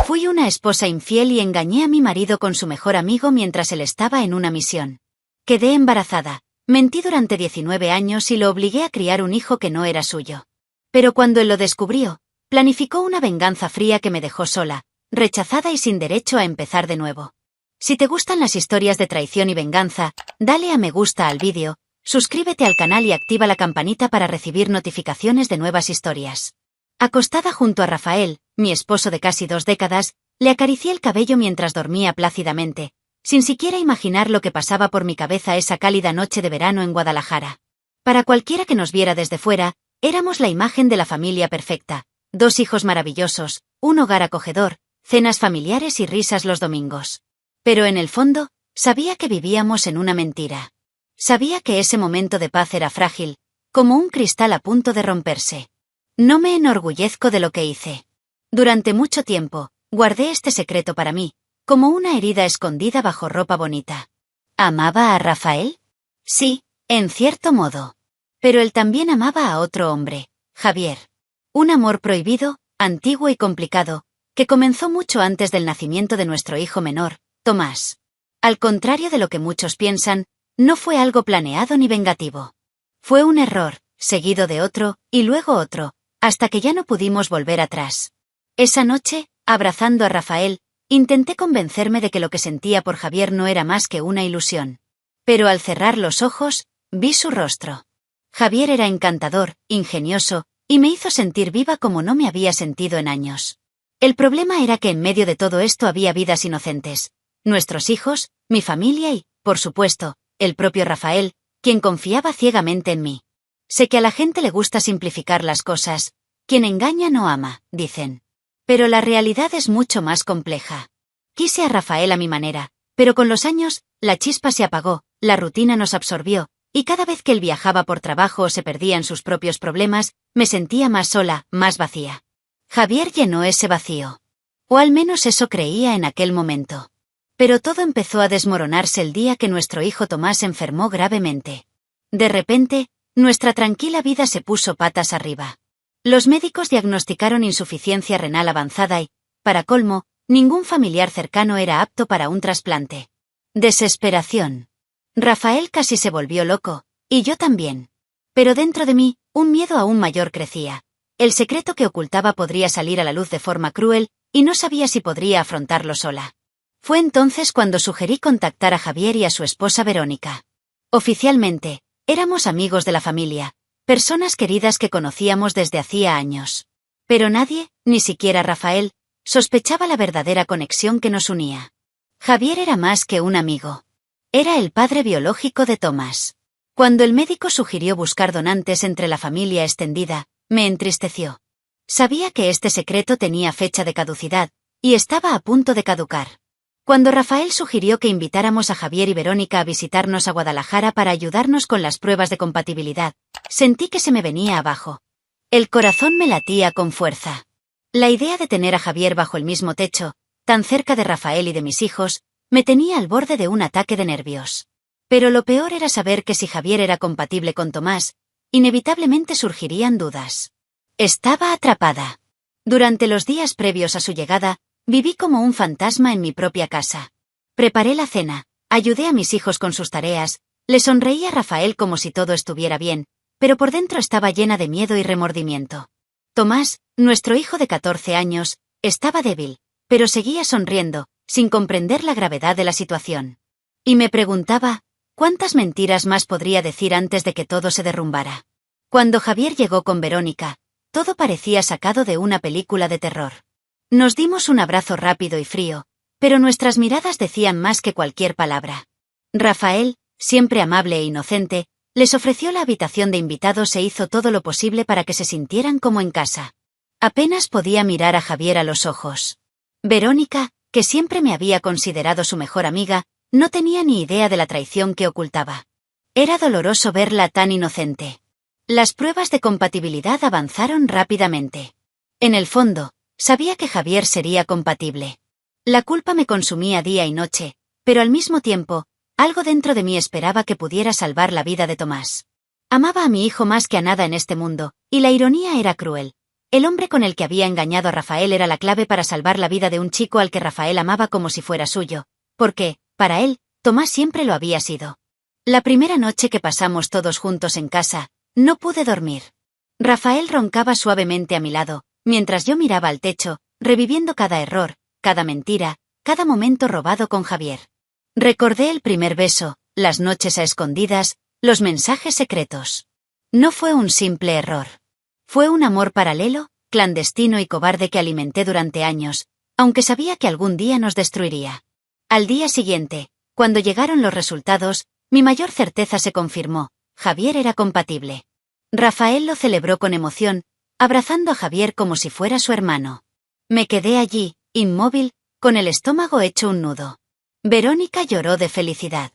Fui una esposa infiel y engañé a mi marido con su mejor amigo mientras él estaba en una misión. Quedé embarazada, mentí durante 19 años y lo obligué a criar un hijo que no era suyo. Pero cuando él lo descubrió, planificó una venganza fría que me dejó sola, rechazada y sin derecho a empezar de nuevo. Si te gustan las historias de traición y venganza, dale a me gusta al vídeo, suscríbete al canal y activa la campanita para recibir notificaciones de nuevas historias. Acostada junto a Rafael, mi esposo de casi 2 décadas, le acaricié el cabello mientras dormía plácidamente, sin siquiera imaginar lo que pasaba por mi cabeza esa cálida noche de verano en Guadalajara. Para cualquiera que nos viera desde fuera, éramos la imagen de la familia perfecta, 2 hijos maravillosos, un hogar acogedor, cenas familiares y risas los domingos. Pero en el fondo, sabía que vivíamos en una mentira. Sabía que ese momento de paz era frágil, como un cristal a punto de romperse. No me enorgullezco de lo que hice. Durante mucho tiempo, guardé este secreto para mí, como una herida escondida bajo ropa bonita. ¿Amaba a Rafael? Sí, en cierto modo. Pero él también amaba a otro hombre, Javier. Un amor prohibido, antiguo y complicado, que comenzó mucho antes del nacimiento de nuestro hijo menor, Tomás. Al contrario de lo que muchos piensan, no fue algo planeado ni vengativo. Fue un error, seguido de otro, y luego otro, hasta que ya no pudimos volver atrás. Esa noche, abrazando a Rafael, intenté convencerme de que lo que sentía por Javier no era más que una ilusión. Pero al cerrar los ojos, vi su rostro. Javier era encantador, ingenioso, y me hizo sentir viva como no me había sentido en años. El problema era que en medio de todo esto había vidas inocentes. Nuestros hijos, mi familia y, por supuesto, el propio Rafael, quien confiaba ciegamente en mí. Sé que a la gente le gusta simplificar las cosas. Quien engaña no ama, dicen. Pero la realidad es mucho más compleja. Quise a Rafael a mi manera, pero con los años, la chispa se apagó, la rutina nos absorbió, y cada vez que él viajaba por trabajo o se perdía en sus propios problemas, me sentía más sola, más vacía. Javier llenó ese vacío. O al menos eso creía en aquel momento. Pero todo empezó a desmoronarse el día que nuestro hijo Tomás enfermó gravemente. De repente, nuestra tranquila vida se puso patas arriba. Los médicos diagnosticaron insuficiencia renal avanzada y, para colmo, ningún familiar cercano era apto para un trasplante. Desesperación. Rafael casi se volvió loco, y yo también. Pero dentro de mí, un miedo aún mayor crecía. El secreto que ocultaba podría salir a la luz de forma cruel, y no sabía si podría afrontarlo sola. Fue entonces cuando sugerí contactar a Javier y a su esposa Verónica. Oficialmente, éramos amigos de la familia, personas queridas que conocíamos desde hacía años. Pero nadie, ni siquiera Rafael, sospechaba la verdadera conexión que nos unía. Javier era más que un amigo. Era el padre biológico de Tomás. Cuando el médico sugirió buscar donantes entre la familia extendida, me entristeció. Sabía que este secreto tenía fecha de caducidad, y estaba a punto de caducar. Cuando Rafael sugirió que invitáramos a Javier y Verónica a visitarnos a Guadalajara para ayudarnos con las pruebas de compatibilidad, sentí que se me venía abajo. El corazón me latía con fuerza. La idea de tener a Javier bajo el mismo techo, tan cerca de Rafael y de mis hijos, me tenía al borde de un ataque de nervios. Pero lo peor era saber que si Javier era compatible con Tomás, inevitablemente surgirían dudas. Estaba atrapada. Durante los días previos a su llegada, viví como un fantasma en mi propia casa. Preparé la cena, ayudé a mis hijos con sus tareas, le sonreí a Rafael como si todo estuviera bien, pero por dentro estaba llena de miedo y remordimiento. Tomás, nuestro hijo de 14 años, estaba débil, pero seguía sonriendo, sin comprender la gravedad de la situación. Y me preguntaba, ¿cuántas mentiras más podría decir antes de que todo se derrumbara? Cuando Javier llegó con Verónica, todo parecía sacado de una película de terror. Nos dimos un abrazo rápido y frío, pero nuestras miradas decían más que cualquier palabra. Rafael, siempre amable e inocente, les ofreció la habitación de invitados e hizo todo lo posible para que se sintieran como en casa. Apenas podía mirar a Javier a los ojos. Verónica, que siempre me había considerado su mejor amiga, no tenía ni idea de la traición que ocultaba. Era doloroso verla tan inocente. Las pruebas de compatibilidad avanzaron rápidamente. En el fondo, sabía que Javier sería compatible. La culpa me consumía día y noche, pero al mismo tiempo, algo dentro de mí esperaba que pudiera salvar la vida de Tomás. Amaba a mi hijo más que a nada en este mundo, y la ironía era cruel. El hombre con el que había engañado a Rafael era la clave para salvar la vida de un chico al que Rafael amaba como si fuera suyo, porque, para él, Tomás siempre lo había sido. La primera noche que pasamos todos juntos en casa, no pude dormir. Rafael roncaba suavemente a mi lado, mientras yo miraba al techo, reviviendo cada error, cada mentira, cada momento robado con Javier. Recordé el primer beso, las noches a escondidas, los mensajes secretos. No fue un simple error. Fue un amor paralelo, clandestino y cobarde que alimenté durante años, aunque sabía que algún día nos destruiría. Al día siguiente, cuando llegaron los resultados, mi mayor certeza se confirmó: Javier era compatible. Rafael lo celebró con emoción, abrazando a Javier como si fuera su hermano. Me quedé allí, inmóvil, con el estómago hecho un nudo. Verónica lloró de felicidad.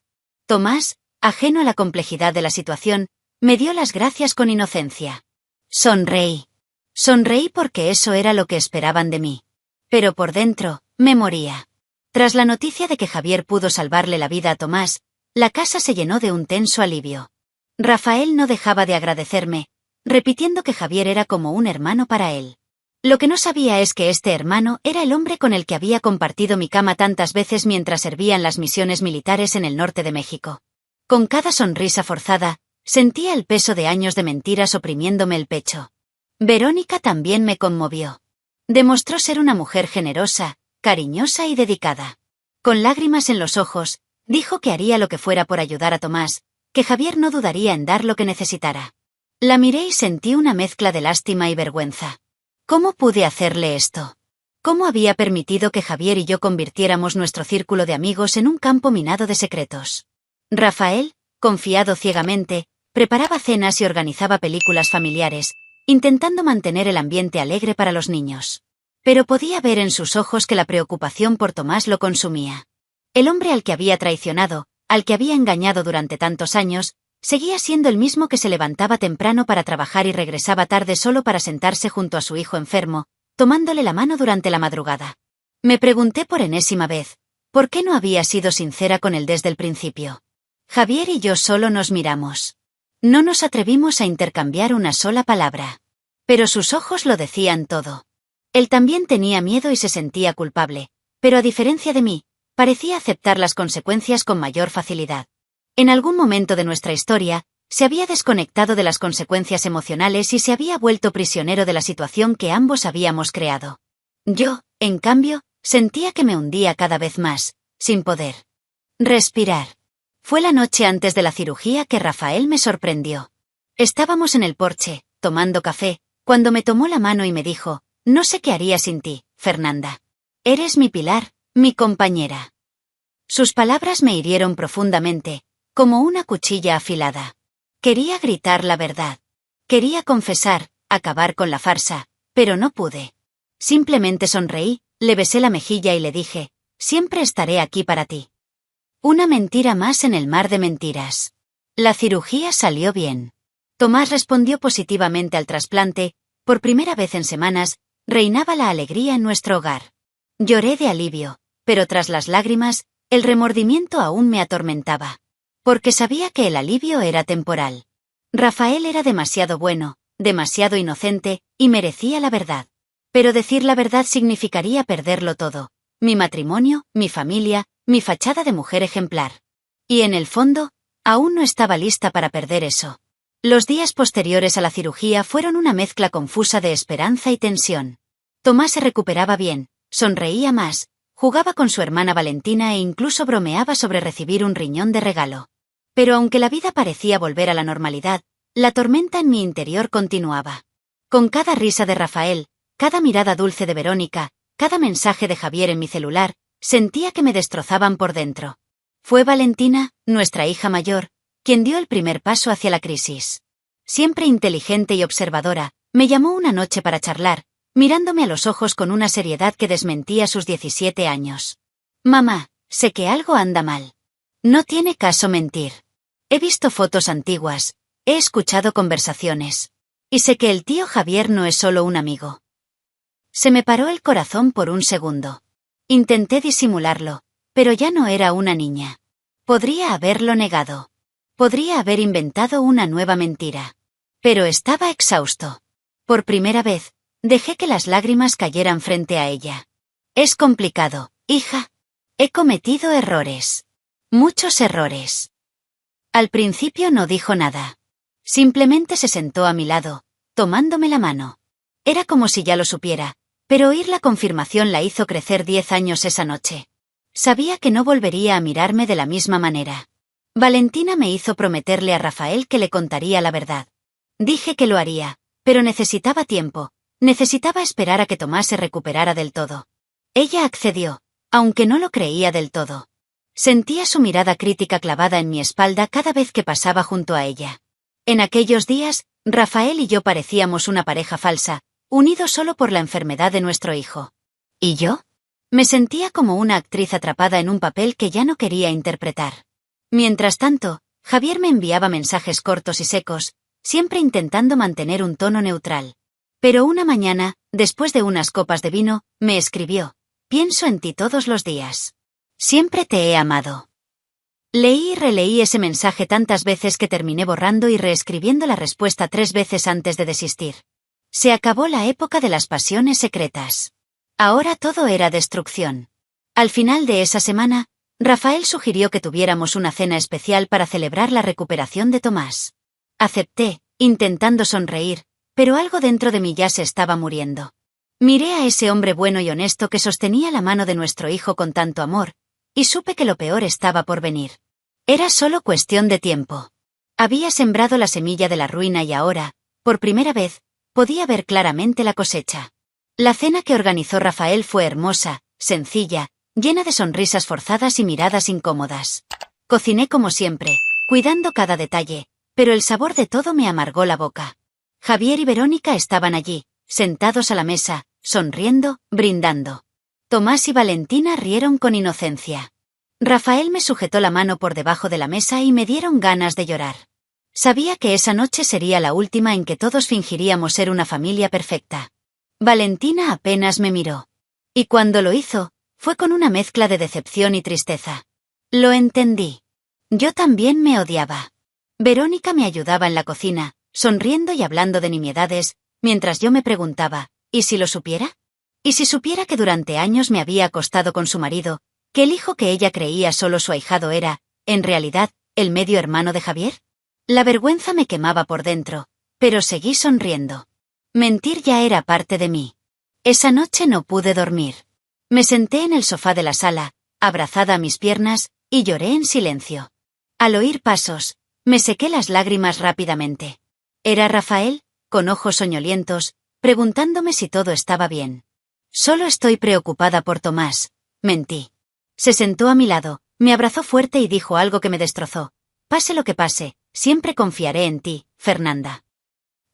Tomás, ajeno a la complejidad de la situación, me dio las gracias con inocencia. Sonreí. Sonreí porque eso era lo que esperaban de mí. Pero por dentro, me moría. Tras la noticia de que Javier pudo salvarle la vida a Tomás, la casa se llenó de un tenso alivio. Rafael no dejaba de agradecerme, repitiendo que Javier era como un hermano para él. Lo que no sabía es que este hermano era el hombre con el que había compartido mi cama tantas veces mientras servía en las misiones militares en el norte de México. Con cada sonrisa forzada, sentía el peso de años de mentiras oprimiéndome el pecho. Verónica también me conmovió. Demostró ser una mujer generosa, cariñosa y dedicada. Con lágrimas en los ojos, dijo que haría lo que fuera por ayudar a Tomás, que Javier no dudaría en dar lo que necesitara. La miré y sentí una mezcla de lástima y vergüenza. ¿Cómo pude hacerle esto? ¿Cómo había permitido que Javier y yo convirtiéramos nuestro círculo de amigos en un campo minado de secretos? Rafael, confiado ciegamente, preparaba cenas y organizaba películas familiares, intentando mantener el ambiente alegre para los niños. Pero podía ver en sus ojos que la preocupación por Tomás lo consumía. El hombre al que había traicionado, al que había engañado durante tantos años, seguía siendo el mismo que se levantaba temprano para trabajar y regresaba tarde solo para sentarse junto a su hijo enfermo, tomándole la mano durante la madrugada. Me pregunté por enésima vez, ¿por qué no había sido sincera con él desde el principio? Javier y yo solo nos miramos. No nos atrevimos a intercambiar una sola palabra. Pero sus ojos lo decían todo. Él también tenía miedo y se sentía culpable, pero a diferencia de mí, parecía aceptar las consecuencias con mayor facilidad. En algún momento de nuestra historia, se había desconectado de las consecuencias emocionales y se había vuelto prisionero de la situación que ambos habíamos creado. Yo, en cambio, sentía que me hundía cada vez más, sin poder respirar. Fue la noche antes de la cirugía que Rafael me sorprendió. Estábamos en el porche, tomando café, cuando me tomó la mano y me dijo: «No sé qué haría sin ti, Fernanda. Eres mi pilar, mi compañera». Sus palabras me hirieron profundamente, como una cuchilla afilada. Quería gritar la verdad. Quería confesar, acabar con la farsa, pero no pude. Simplemente sonreí, le besé la mejilla y le dije: «Siempre estaré aquí para ti». Una mentira más en el mar de mentiras. La cirugía salió bien. Tomás respondió positivamente al trasplante. Por primera vez en semanas, reinaba la alegría en nuestro hogar. Lloré de alivio, pero tras las lágrimas, el remordimiento aún me atormentaba. Porque sabía que el alivio era temporal. Rafael era demasiado bueno, demasiado inocente, y merecía la verdad. Pero decir la verdad significaría perderlo todo: mi matrimonio, mi familia, mi fachada de mujer ejemplar. Y en el fondo, aún no estaba lista para perder eso. Los días posteriores a la cirugía fueron una mezcla confusa de esperanza y tensión. Tomás se recuperaba bien, sonreía más, jugaba con su hermana Valentina e incluso bromeaba sobre recibir un riñón de regalo. Pero aunque la vida parecía volver a la normalidad, la tormenta en mi interior continuaba. Con cada risa de Rafael, cada mirada dulce de Verónica, cada mensaje de Javier en mi celular, sentía que me destrozaban por dentro. Fue Valentina, nuestra hija mayor, quien dio el primer paso hacia la crisis. Siempre inteligente y observadora, me llamó una noche para charlar, mirándome a los ojos con una seriedad que desmentía sus 17 años. «Mamá, sé que algo anda mal. No tiene caso mentir. He visto fotos antiguas, he escuchado conversaciones. Y sé que el tío Javier no es solo un amigo». Se me paró el corazón por un segundo. Intenté disimularlo, pero ya no era una niña. Podría haberlo negado. Podría haber inventado una nueva mentira. Pero estaba exhausto. Por primera vez, Dejé que las lágrimas cayeran frente a ella. Es complicado, hija. He cometido errores. Muchos errores. Al principio no dijo nada. Simplemente se sentó a mi lado, tomándome la mano. Era como si ya lo supiera, pero oír la confirmación la hizo crecer 10 años esa noche. Sabía que no volvería a mirarme de la misma manera. Valentina me hizo prometerle a Rafael que le contaría la verdad. Dije que lo haría, pero necesitaba tiempo, necesitaba esperar a que Tomás se recuperara del todo. Ella accedió, aunque no lo creía del todo. Sentía su mirada crítica clavada en mi espalda cada vez que pasaba junto a ella. En aquellos días, Rafael y yo parecíamos una pareja falsa, unidos solo por la enfermedad de nuestro hijo. ¿Y yo? Me sentía como una actriz atrapada en un papel que ya no quería interpretar. Mientras tanto, Javier me enviaba mensajes cortos y secos, siempre intentando mantener un tono neutral. Pero una mañana, después de unas copas de vino, me escribió: «Pienso en ti todos los días. Siempre te he amado». Leí y releí ese mensaje tantas veces que terminé borrando y reescribiendo la respuesta 3 veces antes de desistir. Se acabó la época de las pasiones secretas. Ahora todo era destrucción. Al final de esa semana, Rafael sugirió que tuviéramos una cena especial para celebrar la recuperación de Tomás. Acepté, intentando sonreír, pero algo dentro de mí ya se estaba muriendo. Miré a ese hombre bueno y honesto que sostenía la mano de nuestro hijo con tanto amor, y supe que lo peor estaba por venir. Era solo cuestión de tiempo. Había sembrado la semilla de la ruina y ahora, por primera vez, podía ver claramente la cosecha. La cena que organizó Rafael fue hermosa, sencilla, llena de sonrisas forzadas y miradas incómodas. Cociné como siempre, cuidando cada detalle, pero el sabor de todo me amargó la boca. Javier y Verónica estaban allí, sentados a la mesa, sonriendo, brindando. Tomás y Valentina rieron con inocencia. Rafael me sujetó la mano por debajo de la mesa y me dieron ganas de llorar. Sabía que esa noche sería la última en que todos fingiríamos ser una familia perfecta. Valentina apenas me miró. Y cuando lo hizo, fue con una mezcla de decepción y tristeza. Lo entendí. Yo también me odiaba. Verónica me ayudaba en la cocina, sonriendo y hablando de nimiedades, mientras yo me preguntaba, ¿y si lo supiera? ¿Y si supiera que durante años me había acostado con su marido, que el hijo que ella creía solo su ahijado era, en realidad, el medio hermano de Javier? La vergüenza me quemaba por dentro, pero seguí sonriendo. Mentir ya era parte de mí. Esa noche no pude dormir. Me senté en el sofá de la sala, abrazada a mis piernas, y lloré en silencio. Al oír pasos, me sequé las lágrimas rápidamente. Era Rafael, con ojos soñolientos, preguntándome si todo estaba bien. Solo estoy preocupada por Tomás, mentí. Se sentó a mi lado, me abrazó fuerte y dijo algo que me destrozó. Pase lo que pase, siempre confiaré en ti, Fernanda.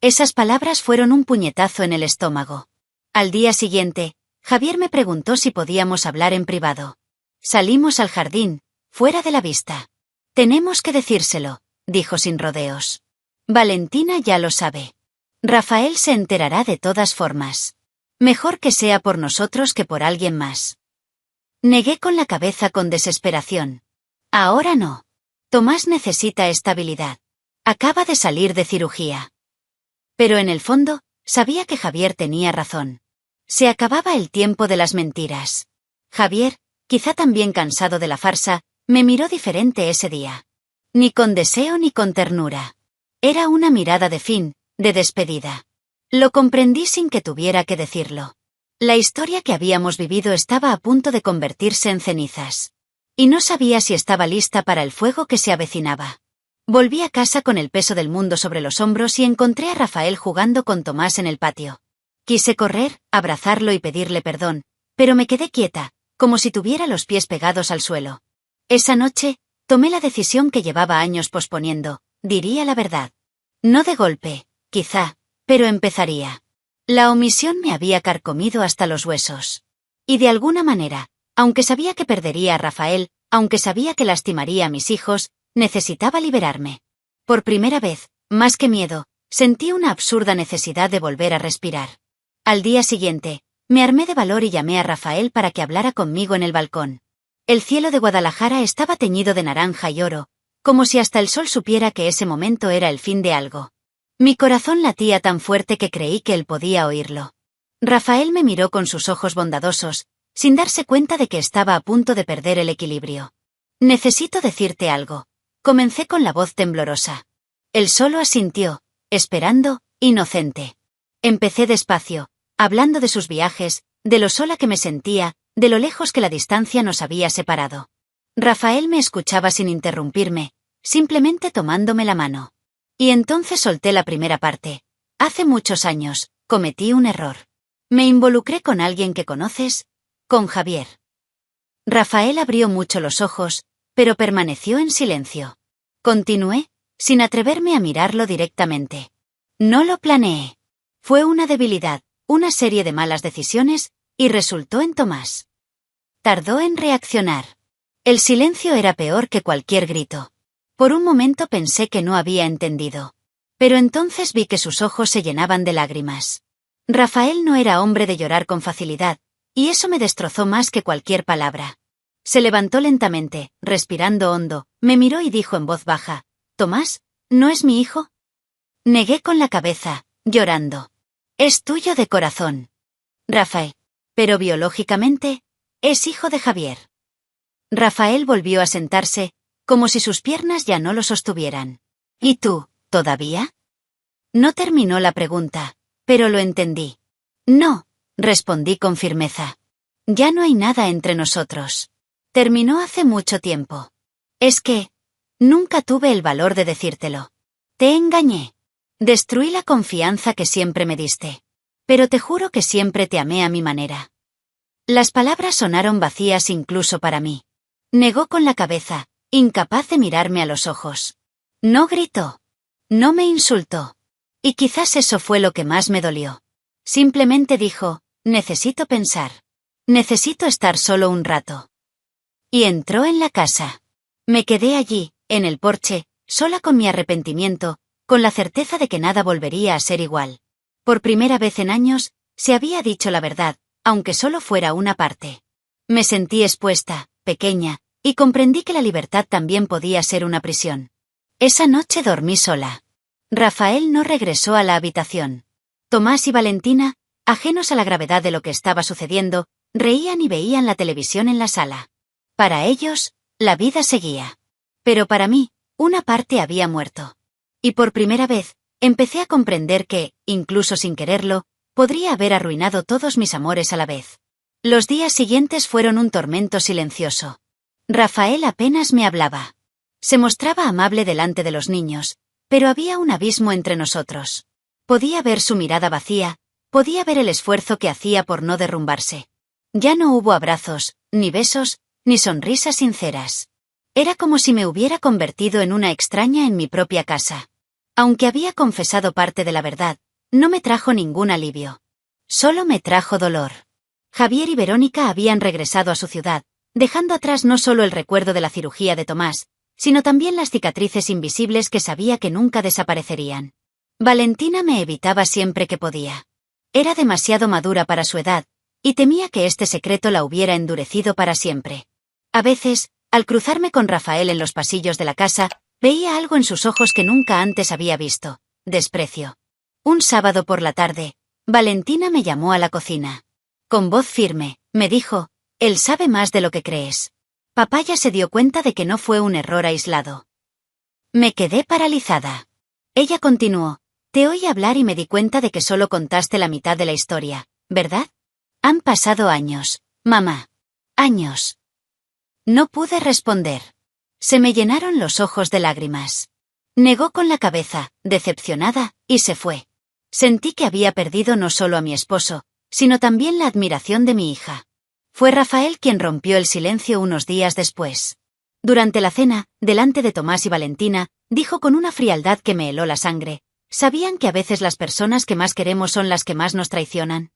Esas palabras fueron un puñetazo en el estómago. Al día siguiente, Javier me preguntó si podíamos hablar en privado. Salimos al jardín, fuera de la vista. Tenemos que decírselo, dijo sin rodeos. Valentina ya lo sabe. Rafael se enterará de todas formas. Mejor que sea por nosotros que por alguien más. Negué con la cabeza con desesperación. Ahora no. Tomás necesita estabilidad. Acaba de salir de cirugía. Pero en el fondo, sabía que Javier tenía razón. Se acababa el tiempo de las mentiras. Javier, quizá también cansado de la farsa, me miró diferente ese día. Ni con deseo ni con ternura. Era una mirada de fin, de despedida. Lo comprendí sin que tuviera que decirlo. La historia que habíamos vivido estaba a punto de convertirse en cenizas. Y no sabía si estaba lista para el fuego que se avecinaba. Volví a casa con el peso del mundo sobre los hombros y encontré a Rafael jugando con Tomás en el patio. Quise correr, abrazarlo y pedirle perdón, pero me quedé quieta, como si tuviera los pies pegados al suelo. Esa noche, tomé la decisión que llevaba años posponiendo, diría la verdad. No de golpe, quizá, pero empezaría. La omisión me había carcomido hasta los huesos. Y de alguna manera, aunque sabía que perdería a Rafael, aunque sabía que lastimaría a mis hijos, necesitaba liberarme. Por primera vez, más que miedo, sentí una absurda necesidad de volver a respirar. Al día siguiente, me armé de valor y llamé a Rafael para que hablara conmigo en el balcón. El cielo de Guadalajara estaba teñido de naranja y oro, como si hasta el sol supiera que ese momento era el fin de algo. Mi corazón latía tan fuerte que creí que él podía oírlo. Rafael me miró con sus ojos bondadosos, sin darse cuenta de que estaba a punto de perder el equilibrio. Necesito decirte algo. Comencé con la voz temblorosa. Él solo asintió, esperando, inocente. Empecé despacio, hablando de sus viajes, de lo sola que me sentía, de lo lejos que la distancia nos había separado. Rafael me escuchaba sin interrumpirme, simplemente tomándome la mano. Y entonces solté la primera parte. Hace muchos años, cometí un error. Me involucré con alguien que conoces, con Javier. Rafael abrió mucho los ojos, pero permaneció en silencio. Continué, sin atreverme a mirarlo directamente. No lo planeé. Fue una debilidad, una serie de malas decisiones, y resultó en Tomás. Tardó en reaccionar. El silencio era peor que cualquier grito. Por un momento pensé que no había entendido. Pero entonces vi que sus ojos se llenaban de lágrimas. Rafael no era hombre de llorar con facilidad, y eso me destrozó más que cualquier palabra. Se levantó lentamente, respirando hondo, me miró y dijo en voz baja, «Tomás, ¿no es mi hijo?» Negué con la cabeza, llorando. «Es tuyo de corazón, Rafael. Pero biológicamente, es hijo de Javier». Rafael volvió a sentarse, como si sus piernas ya no lo sostuvieran. «¿Y tú, todavía?» No terminó la pregunta, pero lo entendí. «No», respondí con firmeza. «Ya no hay nada entre nosotros. Terminó hace mucho tiempo. Es que nunca tuve el valor de decírtelo. Te engañé. Destruí la confianza que siempre me diste. Pero te juro que siempre te amé a mi manera». Las palabras sonaron vacías incluso para mí. Negó con la cabeza, incapaz de mirarme a los ojos. No gritó. No me insultó. Y quizás eso fue lo que más me dolió. Simplemente dijo, «Necesito pensar. Necesito estar solo un rato». Y entró en la casa. Me quedé allí, en el porche, sola con mi arrepentimiento, con la certeza de que nada volvería a ser igual. Por primera vez en años, se había dicho la verdad, aunque solo fuera una parte. Me sentí expuesta, pequeña, y comprendí que la libertad también podía ser una prisión. Esa noche dormí sola. Rafael no regresó a la habitación. Tomás y Valentina, ajenos a la gravedad de lo que estaba sucediendo, reían y veían la televisión en la sala. Para ellos, la vida seguía. Pero para mí, una parte había muerto. Y por primera vez, empecé a comprender que, incluso sin quererlo, podría haber arruinado todos mis amores a la vez. Los días siguientes fueron un tormento silencioso. Rafael apenas me hablaba. Se mostraba amable delante de los niños, pero había un abismo entre nosotros. Podía ver su mirada vacía, podía ver el esfuerzo que hacía por no derrumbarse. Ya no hubo abrazos, ni besos, ni sonrisas sinceras. Era como si me hubiera convertido en una extraña en mi propia casa. Aunque había confesado parte de la verdad, no me trajo ningún alivio. Solo me trajo dolor. Javier y Verónica habían regresado a su ciudad, dejando atrás no solo el recuerdo de la cirugía de Tomás, sino también las cicatrices invisibles que sabía que nunca desaparecerían. Valentina me evitaba siempre que podía. Era demasiado madura para su edad, y temía que este secreto la hubiera endurecido para siempre. A veces, al cruzarme con Rafael en los pasillos de la casa, veía algo en sus ojos que nunca antes había visto: desprecio. Un sábado por la tarde, Valentina me llamó a la cocina. Con voz firme, me dijo, «Él sabe más de lo que crees. Papá ya se dio cuenta de que no fue un error aislado». Me quedé paralizada. Ella continuó, «Te oí hablar y me di cuenta de que solo contaste la mitad de la historia, ¿verdad? Han pasado años, mamá. Años». No pude responder. Se me llenaron los ojos de lágrimas. Negó con la cabeza, decepcionada, y se fue. Sentí que había perdido no solo a mi esposo, sino también la admiración de mi hija. Fue Rafael quien rompió el silencio unos días después. Durante la cena, delante de Tomás y Valentina, dijo con una frialdad que me heló la sangre, ¿sabían que a veces las personas que más queremos son las que más nos traicionan?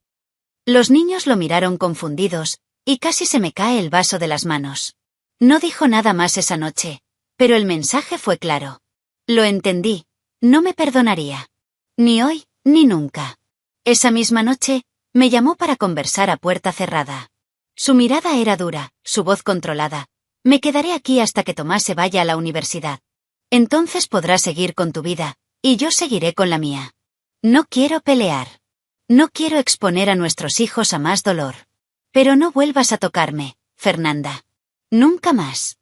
Los niños lo miraron confundidos, y casi se me cae el vaso de las manos. No dijo nada más esa noche, pero el mensaje fue claro. Lo entendí, no me perdonaría. Ni hoy, ni nunca. Esa misma noche, me llamó para conversar a puerta cerrada. Su mirada era dura, su voz controlada. Me quedaré aquí hasta que Tomás se vaya a la universidad. Entonces podrás seguir con tu vida, y yo seguiré con la mía. No quiero pelear. No quiero exponer a nuestros hijos a más dolor. Pero no vuelvas a tocarme, Fernanda. Nunca más.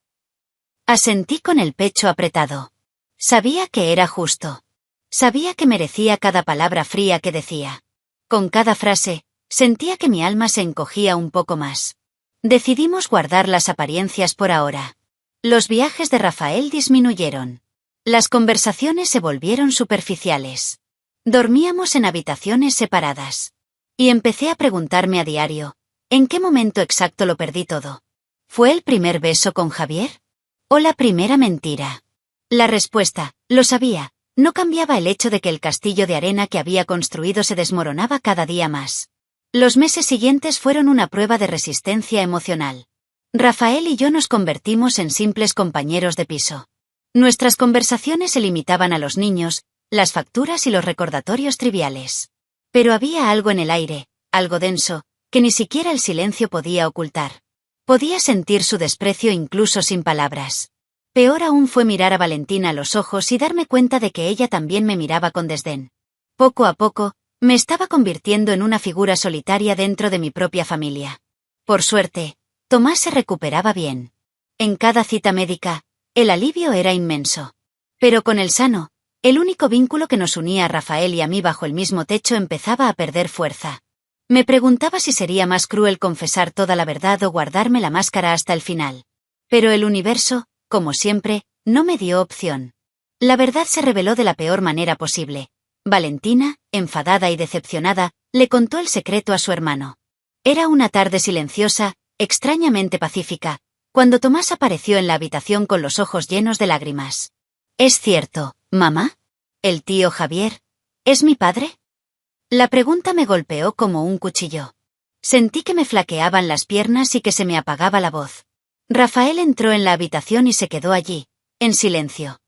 Asentí con el pecho apretado. Sabía que era justo. Sabía que merecía cada palabra fría que decía. Con cada frase, sentía que mi alma se encogía un poco más. Decidimos guardar las apariencias por ahora. Los viajes de Rafael disminuyeron. Las conversaciones se volvieron superficiales. Dormíamos en habitaciones separadas. Y empecé a preguntarme a diario, ¿en qué momento exacto lo perdí todo? ¿Fue el primer beso con Javier? ¿O la primera mentira? La respuesta, lo sabía, no cambiaba el hecho de que el castillo de arena que había construido se desmoronaba cada día más. Los meses siguientes fueron una prueba de resistencia emocional. Rafael y yo nos convertimos en simples compañeros de piso. Nuestras conversaciones se limitaban a los niños, las facturas y los recordatorios triviales. Pero había algo en el aire, algo denso, que ni siquiera el silencio podía ocultar. Podía sentir su desprecio incluso sin palabras. Peor aún fue mirar a Valentina a los ojos y darme cuenta de que ella también me miraba con desdén. Poco a poco, me estaba convirtiendo en una figura solitaria dentro de mi propia familia. Por suerte, Tomás se recuperaba bien. En cada cita médica, el alivio era inmenso. Pero con el sano, el único vínculo que nos unía a Rafael y a mí bajo el mismo techo empezaba a perder fuerza. Me preguntaba si sería más cruel confesar toda la verdad o guardarme la máscara hasta el final. Pero el universo, como siempre, no me dio opción. La verdad se reveló de la peor manera posible. Valentina, enfadada y decepcionada, le contó el secreto a su hermano. Era una tarde silenciosa, extrañamente pacífica, cuando Tomás apareció en la habitación con los ojos llenos de lágrimas. ¿Es cierto, mamá? ¿El tío Javier es mi padre? La pregunta me golpeó como un cuchillo. Sentí que me flaqueaban las piernas y que se me apagaba la voz. Rafael entró en la habitación y se quedó allí, en silencio.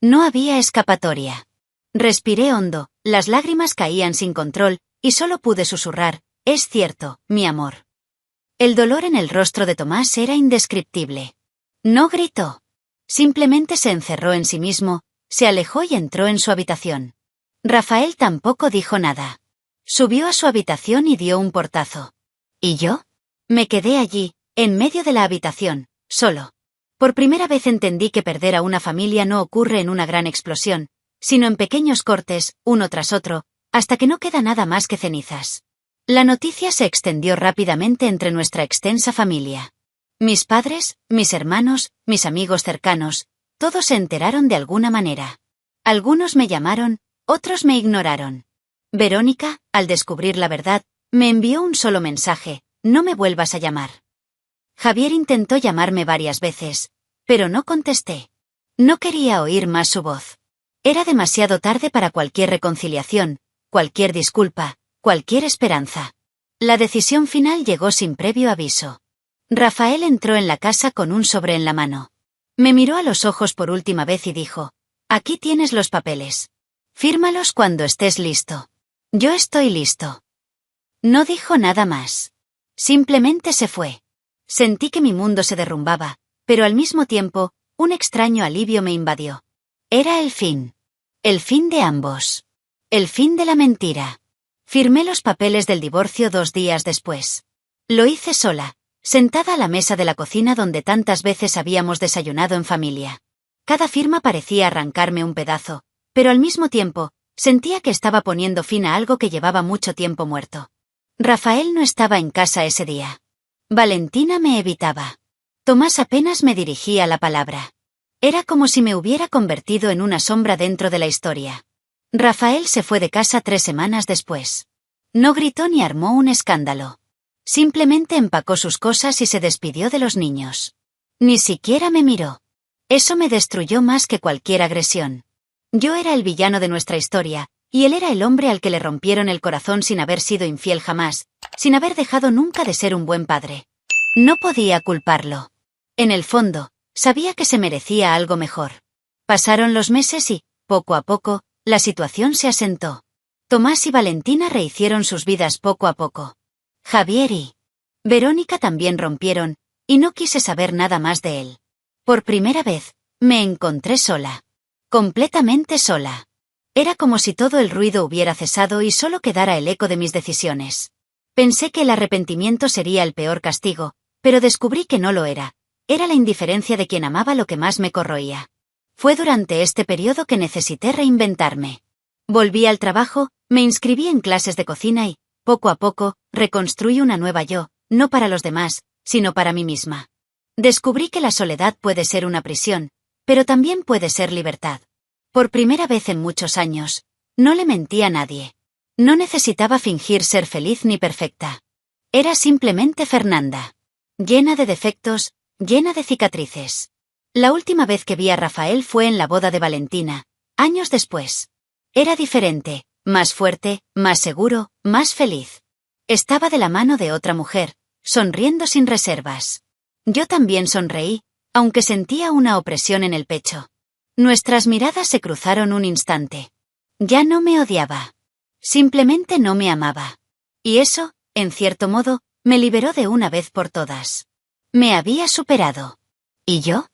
No había escapatoria. Respiré hondo, las lágrimas caían sin control, y solo pude susurrar, «Es cierto, mi amor». El dolor en el rostro de Tomás era indescriptible. No gritó. Simplemente se encerró en sí mismo, se alejó y entró en su habitación. Rafael tampoco dijo nada. Subió a su habitación y dio un portazo. ¿Y yo? Me quedé allí, en medio de la habitación, solo. Por primera vez entendí que perder a una familia no ocurre en una gran explosión, sino en pequeños cortes, uno tras otro, hasta que no queda nada más que cenizas. La noticia se extendió rápidamente entre nuestra extensa familia. Mis padres, mis hermanos, mis amigos cercanos, todos se enteraron de alguna manera. Algunos me llamaron, otros me ignoraron. Verónica, al descubrir la verdad, me envió un solo mensaje, no me vuelvas a llamar. Javier intentó llamarme varias veces, pero no contesté. No quería oír más su voz. Era demasiado tarde para cualquier reconciliación, cualquier disculpa, cualquier esperanza. La decisión final llegó sin previo aviso. Rafael entró en la casa con un sobre en la mano. Me miró a los ojos por última vez y dijo, «Aquí tienes los papeles. Fírmalos cuando estés listo». Yo estoy listo. No dijo nada más. Simplemente se fue. Sentí que mi mundo se derrumbaba, pero al mismo tiempo, un extraño alivio me invadió. Era el fin. El fin de ambos. El fin de la mentira. Firmé los papeles del divorcio 2 días después. Lo hice sola, sentada a la mesa de la cocina donde tantas veces habíamos desayunado en familia. Cada firma parecía arrancarme un pedazo, pero al mismo tiempo, sentía que estaba poniendo fin a algo que llevaba mucho tiempo muerto. Rafael no estaba en casa ese día. Valentina me evitaba. Tomás apenas me dirigía la palabra. Era como si me hubiera convertido en una sombra dentro de la historia. Rafael se fue de casa 3 semanas después. No gritó ni armó un escándalo. Simplemente empacó sus cosas y se despidió de los niños. Ni siquiera me miró. Eso me destruyó más que cualquier agresión. Yo era el villano de nuestra historia, y él era el hombre al que le rompieron el corazón sin haber sido infiel jamás, sin haber dejado nunca de ser un buen padre. No podía culparlo. En el fondo, sabía que se merecía algo mejor. Pasaron los meses y, poco a poco, la situación se asentó. Tomás y Valentina rehicieron sus vidas poco a poco. Javier y Verónica también rompieron, y no quise saber nada más de él. Por primera vez, me encontré sola. Completamente sola. Era como si todo el ruido hubiera cesado y solo quedara el eco de mis decisiones. Pensé que el arrepentimiento sería el peor castigo, pero descubrí que no lo era. Era la indiferencia de quien amaba lo que más me corroía. Fue durante este periodo que necesité reinventarme. Volví al trabajo, me inscribí en clases de cocina y, poco a poco, reconstruí una nueva yo, no para los demás, sino para mí misma. Descubrí que la soledad puede ser una prisión, pero también puede ser libertad. Por primera vez en muchos años, no le mentí a nadie. No necesitaba fingir ser feliz ni perfecta. Era simplemente Fernanda. Llena de defectos, llena de cicatrices. La última vez que vi a Rafael fue en la boda de Valentina, años después. Era diferente, más fuerte, más seguro, más feliz. Estaba de la mano de otra mujer, sonriendo sin reservas. Yo también sonreí, aunque sentía una opresión en el pecho. Nuestras miradas se cruzaron un instante. Ya no me odiaba. Simplemente no me amaba. Y eso, en cierto modo, me liberó de una vez por todas. Me había superado. ¿Y yo?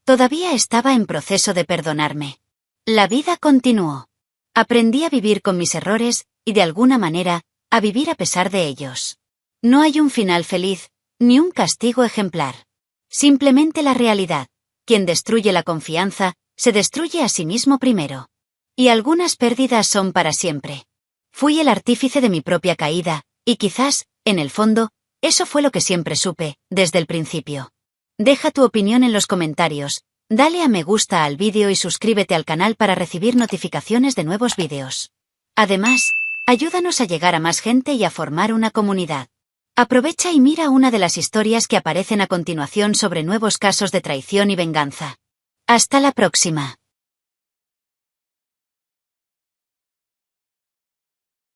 Todavía estaba en proceso de perdonarme. La vida continuó. Aprendí a vivir con mis errores, y de alguna manera, a vivir a pesar de ellos. No hay un final feliz, ni un castigo ejemplar. Simplemente la realidad. Quien destruye la confianza, se destruye a sí mismo primero. Y algunas pérdidas son para siempre. Fui el artífice de mi propia caída, y quizás, en el fondo, eso fue lo que siempre supe, desde el principio. Deja tu opinión en los comentarios, dale a me gusta al vídeo y suscríbete al canal para recibir notificaciones de nuevos vídeos. Además, ayúdanos a llegar a más gente y a formar una comunidad. Aprovecha y mira una de las historias que aparecen a continuación sobre nuevos casos de traición y venganza. Hasta la próxima.